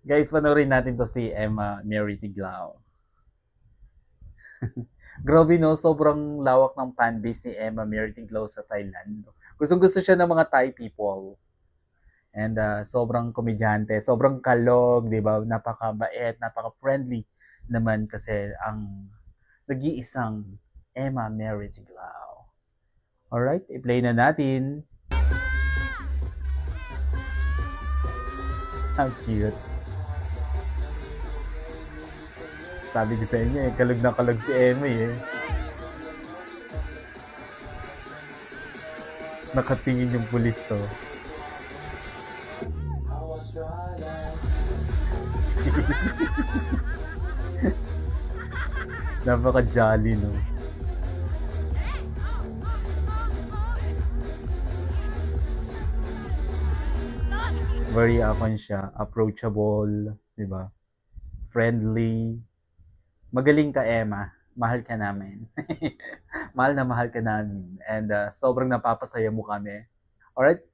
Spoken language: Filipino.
Guys, panoorin natin to si Emma Mary Tiglao. Grabe no, sobrang lawak ng fanbase ni Emma Mary Tiglao sa Thailand. Gustong-gusto siya ng mga Thai people. And sobrang komedyante, sobrang kalog, di ba? Napakabait, napaka-friendly naman kasi ang nag-iisang Emma Mary Tiglao. Alright, i-play na natin. Ang cute. Sabi ko sa inyo eh, kalog na kalog si Emma eh. Nakatingin yung pulis oh. Napaka-jolly no. Very siya, approachable, di ba? Friendly. Magaling ka, Emma. Mahal ka namin. Mahal na mahal ka namin. And sobrang napapasaya mo kami. Alright,